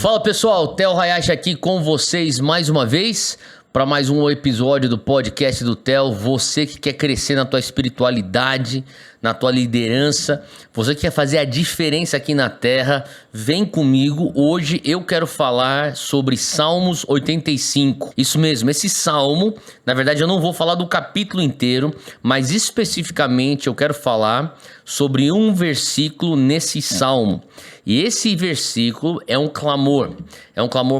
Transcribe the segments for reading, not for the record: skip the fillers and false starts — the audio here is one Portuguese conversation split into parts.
Fala pessoal, Theo Hayashi aqui com vocês mais uma vez para mais um episódio do podcast do Theo. Você que quer crescer na tua espiritualidade, na tua liderança, você que quer fazer a diferença aqui na terra, vem comigo. Hoje eu quero falar sobre Salmos 85. Isso mesmo, esse salmo, na verdade eu não vou falar do capítulo inteiro, mas especificamente eu quero falar sobre um versículo nesse salmo. E esse versículo é um clamor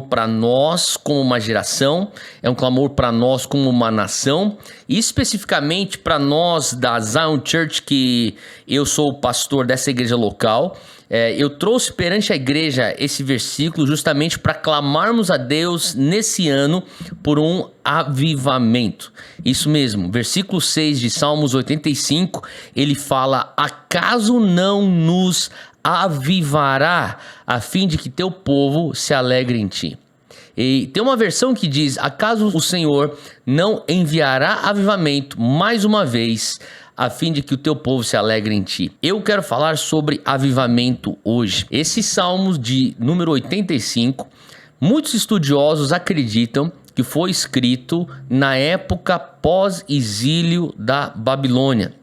para nós como uma geração, é um clamor para nós como uma nação, e especificamente para nós da Zion Church, que eu sou o pastor dessa igreja local. Eu trouxe perante a igreja esse versículo justamente para clamarmos a Deus nesse ano por um avivamento. Isso mesmo, versículo 6 de Salmos 85, ele fala: acaso não nos avivará, a fim de que teu povo se alegre em ti. E tem uma versão que diz: acaso o Senhor não enviará avivamento mais uma vez, a fim de que o teu povo se alegre em ti. Eu quero falar sobre avivamento hoje. Esse Salmo de número 85, muitos estudiosos acreditam que foi escrito na época pós-exílio da Babilônia.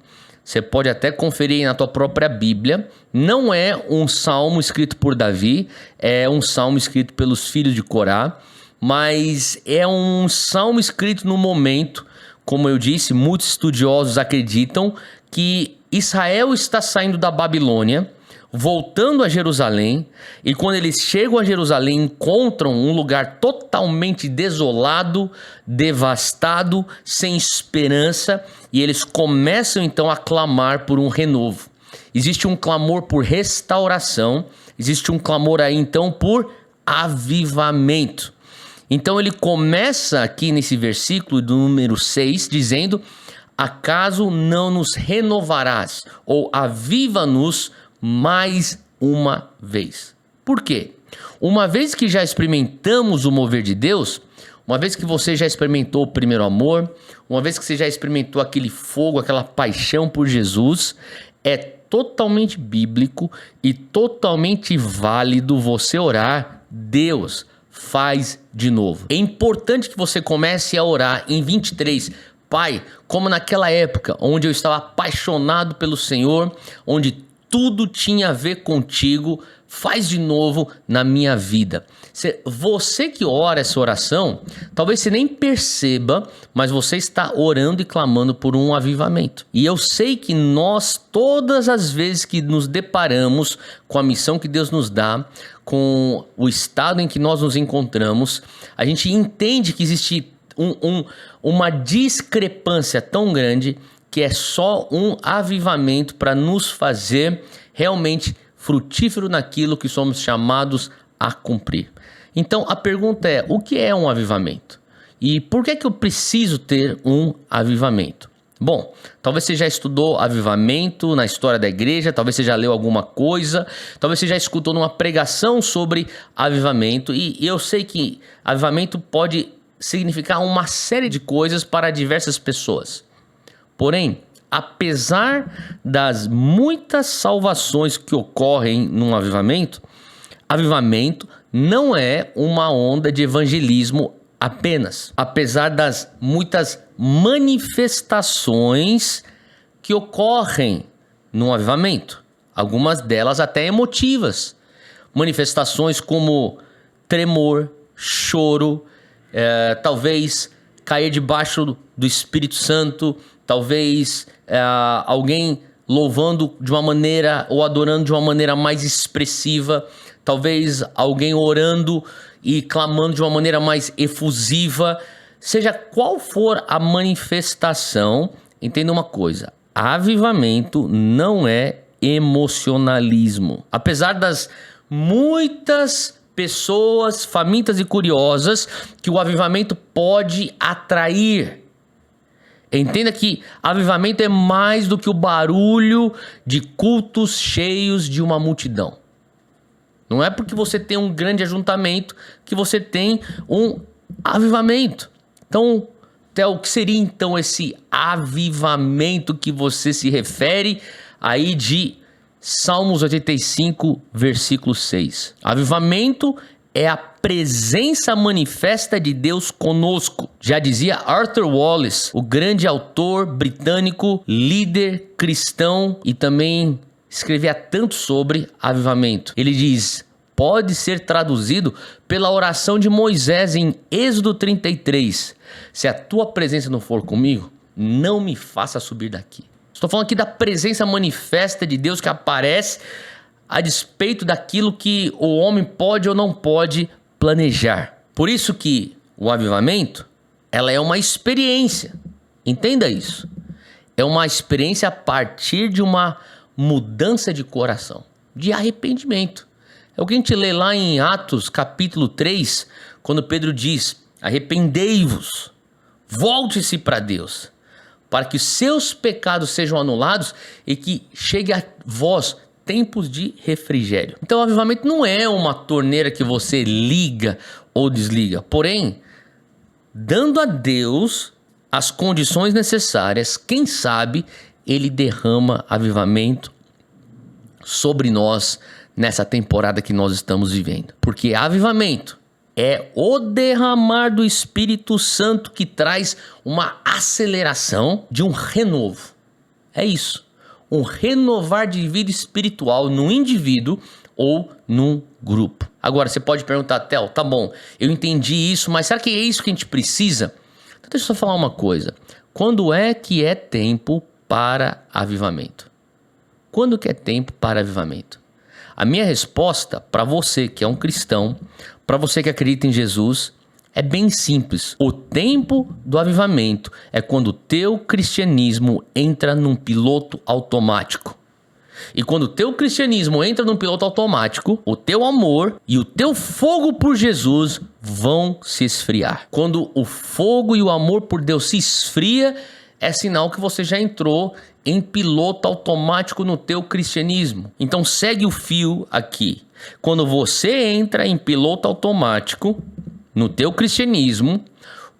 Você pode até conferir aí na tua própria Bíblia. Não é um salmo escrito por Davi, é um salmo escrito pelos filhos de Corá, mas é um salmo escrito no momento, como eu disse, muitos estudiosos acreditam que Israel está saindo da Babilônia, voltando a Jerusalém, e quando eles chegam a Jerusalém, encontram um lugar totalmente desolado, devastado, sem esperança, e eles começam então a clamar por um renovo. Existe um clamor por restauração, existe um clamor aí então por avivamento. Então ele começa aqui nesse versículo do número 6 dizendo: acaso não nos renovarás, ou aviva-nos mais uma vez. Por quê? Uma vez que já experimentamos o mover de Deus, uma vez que você já experimentou o primeiro amor, uma vez que você já experimentou aquele fogo, aquela paixão por Jesus, é totalmente bíblico e totalmente válido você orar: Deus, faz de novo. É importante que você comece a orar em 23. Pai, como naquela época onde eu estava apaixonado pelo Senhor, onde tudo tinha a ver contigo, faz de novo na minha vida. Você que ora essa oração, talvez você nem perceba, mas você está orando e clamando por um avivamento. E eu sei que nós, todas as vezes que nos deparamos com a missão que Deus nos dá, com o estado em que nós nos encontramos, a gente entende que existe uma discrepância tão grande que é só um avivamento para nos fazer realmente frutífero naquilo que somos chamados a cumprir. Então a pergunta é: o que é um avivamento? E por que eu preciso ter um avivamento? Bom, talvez você já estudou avivamento na história da igreja, talvez você já leu alguma coisa, talvez você já escutou numa pregação sobre avivamento, e eu sei que avivamento pode significar uma série de coisas para diversas pessoas. Porém, apesar das muitas salvações que ocorrem num avivamento, avivamento não é uma onda de evangelismo apenas. Apesar das muitas manifestações que ocorrem num avivamento, algumas delas até emotivas. Manifestações como tremor, choro, talvez cair debaixo do Espírito Santo, talvez alguém louvando de uma maneira ou adorando de uma maneira mais expressiva, talvez alguém orando e clamando de uma maneira mais efusiva. Seja qual for a manifestação, entenda uma coisa: avivamento não é emocionalismo. Apesar das muitas pessoas famintas e curiosas que o avivamento pode atrair, entenda que avivamento é mais do que o barulho de cultos cheios de uma multidão. Não é porque você tem um grande ajuntamento que você tem um avivamento. Então, o que seria então esse avivamento que você se refere aí de Salmos 85, versículo 6? Avivamento é a presença manifesta de Deus conosco. Já dizia Arthur Wallis, o grande autor britânico, líder cristão e também escrevia tanto sobre avivamento. Ele diz: pode ser traduzido pela oração de Moisés em Êxodo 33. Se a tua presença não for comigo, não me faça subir daqui. Estou falando aqui da presença manifesta de Deus que aparece a despeito daquilo que o homem pode ou não pode planejar. Por isso que o avivamento, ela é uma experiência. Entenda isso. É uma experiência a partir de uma mudança de coração, de arrependimento. É o que a gente lê lá em Atos capítulo 3, quando Pedro diz: arrependei-vos, volte-se para Deus, para que os seus pecados sejam anulados e que chegue a vós tempos de refrigério. Então o avivamento não é uma torneira que você liga ou desliga, porém, dando a Deus as condições necessárias, quem sabe ele derrama avivamento sobre nós nessa temporada que nós estamos vivendo. Porque avivamento é o derramar do Espírito Santo que traz uma aceleração de um renovo. É isso. Um renovar de vida espiritual no indivíduo ou num grupo. Agora, você pode perguntar: Theo, tá bom, eu entendi isso, mas será que é isso que a gente precisa? Então deixa eu só falar uma coisa. Quando é que é tempo para avivamento? Quando que é tempo para avivamento? A minha resposta para você que é um cristão, para você que acredita em Jesus, é bem simples. O tempo do avivamento é quando o teu cristianismo entra num piloto automático. E quando o teu cristianismo entra num piloto automático, o teu amor e o teu fogo por Jesus vão se esfriar. Quando o fogo e o amor por Deus se esfria, é sinal que você já entrou em piloto automático no teu cristianismo. Então segue o fio aqui. Quando você entra em piloto automático no teu cristianismo,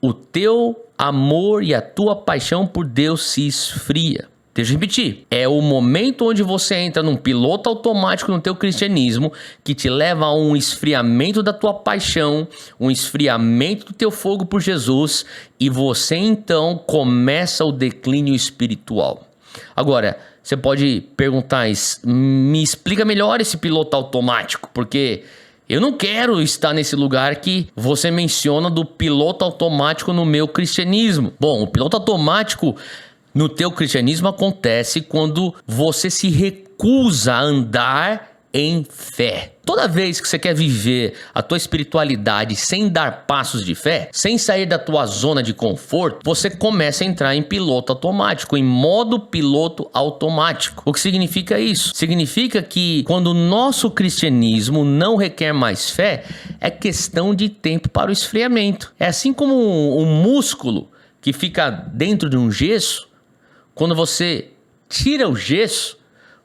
o teu amor e a tua paixão por Deus se esfria. Deixa eu repetir. É o momento onde você entra num piloto automático no teu cristianismo que te leva a um esfriamento da tua paixão, um esfriamento do teu fogo por Jesus, e você então começa o declínio espiritual. Agora, você pode perguntar: me explica melhor esse piloto automático, porque eu não quero estar nesse lugar que você menciona do piloto automático no meu cristianismo. Bom, o piloto automático no teu cristianismo acontece quando você se recusa a andar em fé. Toda vez que você quer viver a tua espiritualidade sem dar passos de fé, sem sair da tua zona de conforto, você começa a entrar em piloto automático, em modo piloto automático. O que significa isso? Significa que quando o nosso cristianismo não requer mais fé, é questão de tempo para o esfriamento. É assim como um músculo que fica dentro de um gesso. Quando você tira o gesso,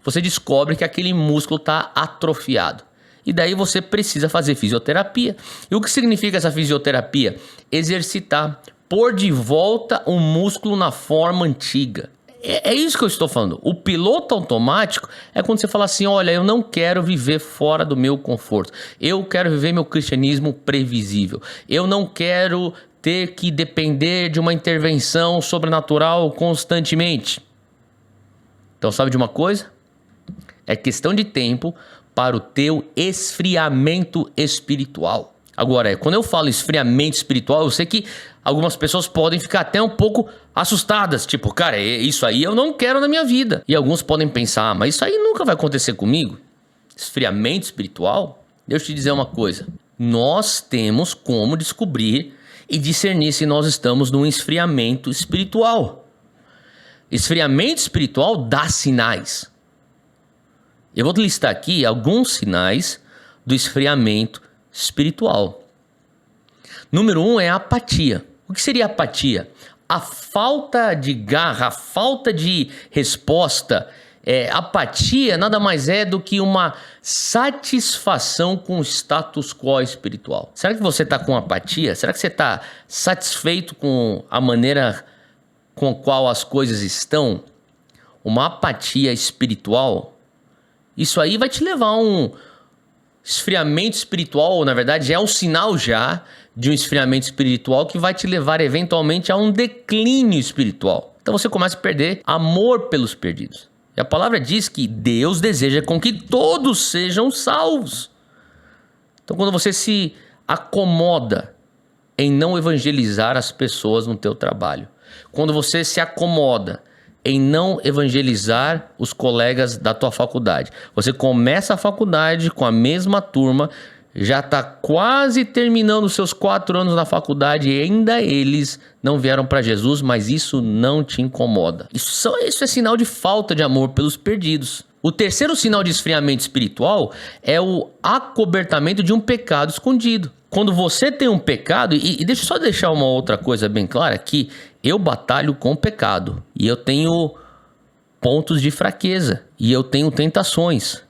você descobre que aquele músculo está atrofiado. E daí você precisa fazer fisioterapia. E o que significa essa fisioterapia? Exercitar, pôr de volta o músculo na forma antiga. É isso que eu estou falando. O piloto automático é quando você fala assim: olha, eu não quero viver fora do meu conforto. Eu quero viver meu cristianismo previsível. Eu não quero ter que depender de uma intervenção sobrenatural constantemente. Então, sabe de uma coisa? É questão de tempo para o teu esfriamento espiritual. Agora, quando eu falo esfriamento espiritual, eu sei que algumas pessoas podem ficar até um pouco assustadas. Tipo, cara, isso aí eu não quero na minha vida. E alguns podem pensar: mas isso aí nunca vai acontecer comigo. Esfriamento espiritual? Deixa eu te dizer uma coisa. Nós temos como descobrir e discernir se nós estamos num esfriamento espiritual. Esfriamento espiritual dá sinais. Eu vou te listar aqui alguns sinais do esfriamento espiritual. Número 1 é a apatia. O que seria apatia? A falta de garra, a falta de resposta. Apatia nada mais é do que uma satisfação com o status quo espiritual. Será que você está com apatia? Será que você está satisfeito com a maneira com a qual as coisas estão? Uma apatia espiritual, isso aí vai te levar esfriamento espiritual, ou na verdade é um sinal já de um esfriamento espiritual que vai te levar eventualmente a um declínio espiritual. Então você começa a perder amor pelos perdidos. E a palavra diz que Deus deseja com que todos sejam salvos. Então quando você se acomoda em não evangelizar as pessoas no teu trabalho, quando você se acomoda em não evangelizar os colegas da tua faculdade, você começa a faculdade com a mesma turma, já está quase terminando os seus 4 anos na faculdade e ainda eles não vieram para Jesus, mas isso não te incomoda. Isso é sinal de falta de amor pelos perdidos. O terceiro sinal de esfriamento espiritual é o acobertamento de um pecado escondido. Quando você tem um pecado, e deixa eu só deixar uma outra coisa bem clara, que eu batalho com o pecado e eu tenho pontos de fraqueza e eu tenho tentações.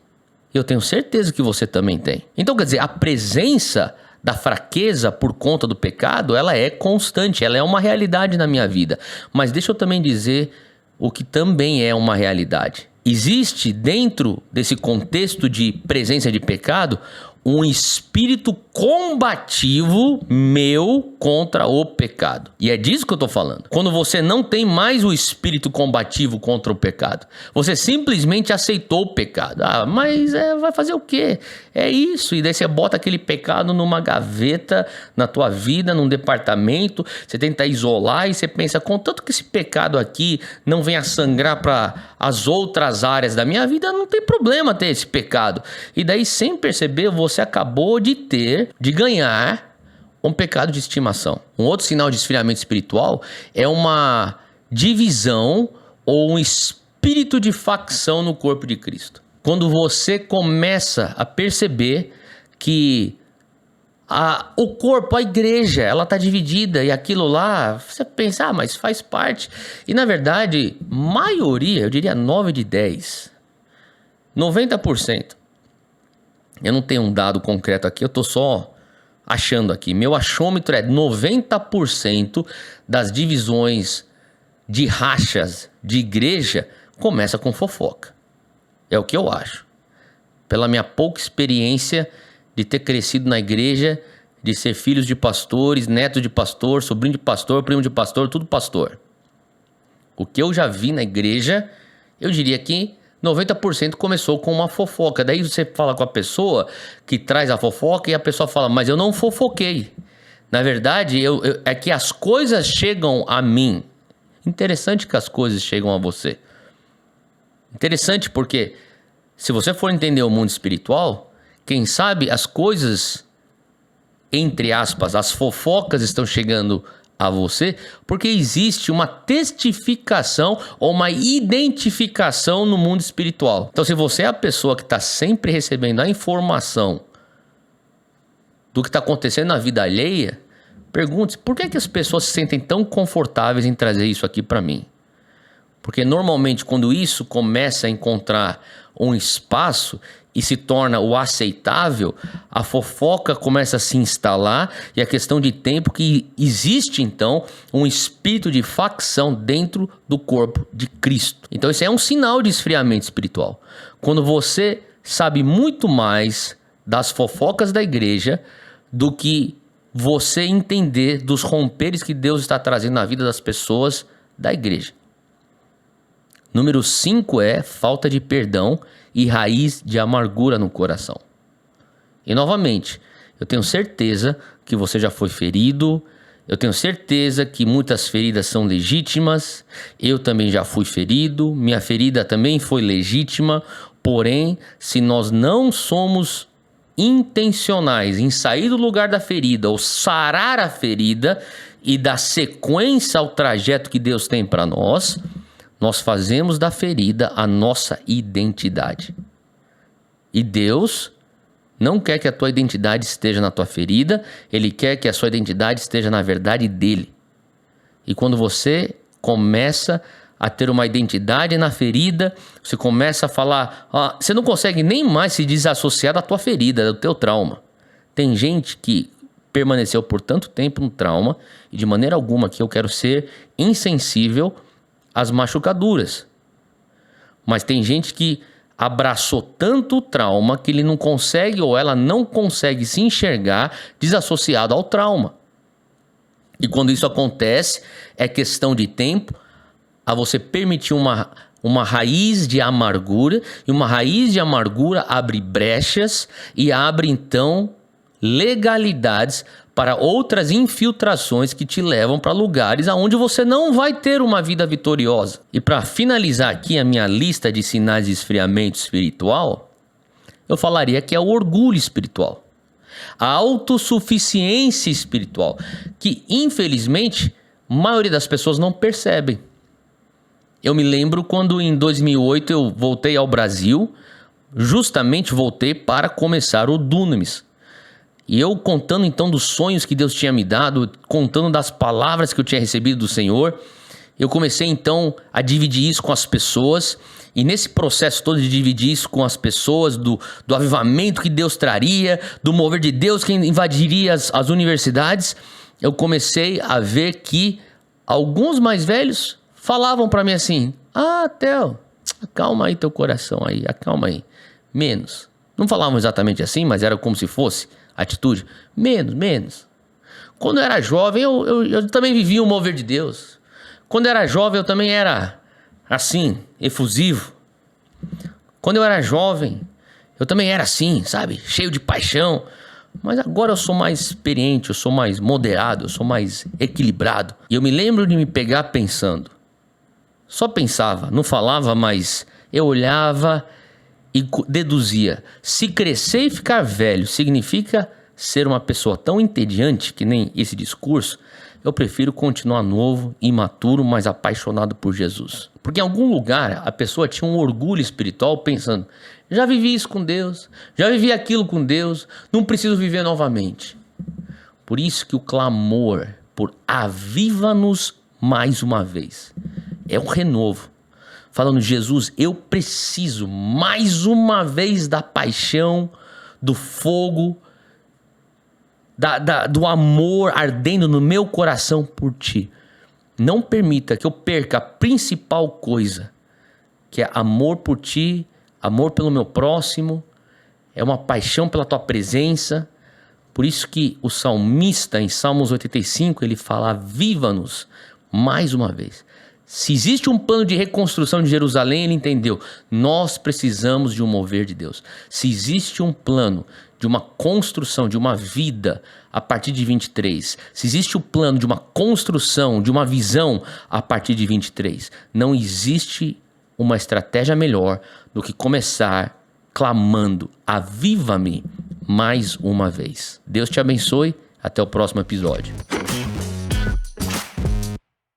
Eu tenho certeza que você também tem. Então, quer dizer, a presença da fraqueza por conta do pecado, ela é constante, ela é uma realidade na minha vida. Mas deixa eu também dizer o que também é uma realidade. Existe dentro desse contexto de presença de pecado um espírito combativo meu contra o pecado. E é disso que eu estou falando. Quando você não tem mais o espírito combativo contra o pecado, você simplesmente aceitou o pecado. Mas vai fazer o quê? É isso. E daí você bota aquele pecado numa gaveta na tua vida, num departamento, você tenta isolar e você pensa, contanto que esse pecado aqui não venha sangrar para as outras áreas da minha vida, não tem problema ter esse pecado. E daí, sem perceber, você acabou de ganhar um pecado de estimação. Um outro sinal de esfriamento espiritual é uma divisão ou um espírito de facção no corpo de Cristo. Quando você começa a perceber que o corpo, a igreja, ela está dividida e aquilo lá, você pensa, mas faz parte. E na verdade, maioria, eu diria 9 de 10, 90%. Eu não tenho um dado concreto aqui, eu estou só achando aqui. Meu achômetro é 90% das divisões de rachas de igreja começa com fofoca. É o que eu acho. Pela minha pouca experiência de ter crescido na igreja, de ser filhos de pastores, neto de pastor, sobrinho de pastor, primo de pastor, tudo pastor. O que eu já vi na igreja, eu diria que 90% começou com uma fofoca. Daí você fala com a pessoa que traz a fofoca e a pessoa fala, mas eu não fofoquei. Na verdade, é que as coisas chegam a mim. Interessante que as coisas chegam a você. Interessante porque se você for entender o mundo espiritual, quem sabe as coisas, entre aspas, as fofocas estão chegando a você, porque existe uma testificação ou uma identificação no mundo espiritual. Então, se você é a pessoa que está sempre recebendo a informação do que está acontecendo na vida alheia, pergunte-se, por que as pessoas se sentem tão confortáveis em trazer isso aqui para mim? Porque normalmente quando isso começa a encontrar um espaço e se torna o aceitável, a fofoca começa a se instalar e a questão de tempo que existe então um espírito de facção dentro do corpo de Cristo. Então isso é um sinal de esfriamento espiritual. Quando você sabe muito mais das fofocas da igreja do que você entender dos romperes que Deus está trazendo na vida das pessoas da igreja. Número 5 é falta de perdão e raiz de amargura no coração. E novamente, eu tenho certeza que você já foi ferido, eu tenho certeza que muitas feridas são legítimas, eu também já fui ferido, minha ferida também foi legítima, porém, se nós não somos intencionais em sair do lugar da ferida ou sarar a ferida e dar sequência ao trajeto que Deus tem para nós fazemos da ferida a nossa identidade. E Deus não quer que a tua identidade esteja na tua ferida, Ele quer que a sua identidade esteja na verdade dEle. E quando você começa a ter uma identidade na ferida, você começa a falar, você não consegue nem mais se desassociar da tua ferida, do teu trauma. Tem gente que permaneceu por tanto tempo no trauma, e de maneira alguma que eu quero ser insensível as machucaduras. Mas tem gente que abraçou tanto o trauma que ele não consegue ou ela não consegue se enxergar desassociado ao trauma. E quando isso acontece, é questão de tempo a você permitir uma raiz de amargura, e uma raiz de amargura abre brechas e abre então legalidades para outras infiltrações que te levam para lugares aonde você não vai ter uma vida vitoriosa. E para finalizar aqui a minha lista de sinais de esfriamento espiritual, eu falaria que é o orgulho espiritual, a autossuficiência espiritual, que infelizmente a maioria das pessoas não percebem. Eu me lembro quando em 2008 eu voltei ao Brasil, justamente voltei para começar o Dunamis. E eu contando então dos sonhos que Deus tinha me dado, contando das palavras que eu tinha recebido do Senhor, eu comecei então a dividir isso com as pessoas. E nesse processo todo de dividir isso com as pessoas, do avivamento que Deus traria, do mover de Deus que invadiria as universidades, eu comecei a ver que alguns mais velhos falavam para mim assim: ah, Theo, acalma aí teu coração aí, acalma aí, menos. Não falavam exatamente assim, mas era como se fosse atitude, menos. Quando eu era jovem, eu também vivia o mover de Deus. Quando eu era jovem, eu também era assim, efusivo. Quando eu era jovem, eu também era assim, sabe, cheio de paixão. Mas agora eu sou mais experiente, eu sou mais moderado, eu sou mais equilibrado. E eu me lembro de me pegar pensando. Só pensava, não falava, mas eu olhava e deduzia. Se crescer e ficar velho significa ser uma pessoa tão entediante que nem esse discurso, eu prefiro continuar novo, imaturo, mas apaixonado por Jesus. Porque em algum lugar a pessoa tinha um orgulho espiritual pensando: já vivi isso com Deus, já vivi aquilo com Deus, não preciso viver novamente. Por isso que o clamor por aviva-nos mais uma vez é um renovo. Falando: Jesus, eu preciso mais uma vez da paixão, do fogo, do amor ardendo no meu coração por ti. Não permita que eu perca a principal coisa, que é amor por ti, amor pelo meu próximo, é uma paixão pela tua presença. Por isso que o salmista, em Salmos 85, ele fala: aviva-nos mais uma vez. Se existe um plano de reconstrução de Jerusalém, ele entendeu: nós precisamos de um mover de Deus. Se existe um plano de uma construção, de uma vida a partir de 23, se existe o plano de uma construção, de uma visão a partir de 23, não existe uma estratégia melhor do que começar clamando: aviva-me mais uma vez. Deus te abençoe. Até o próximo episódio.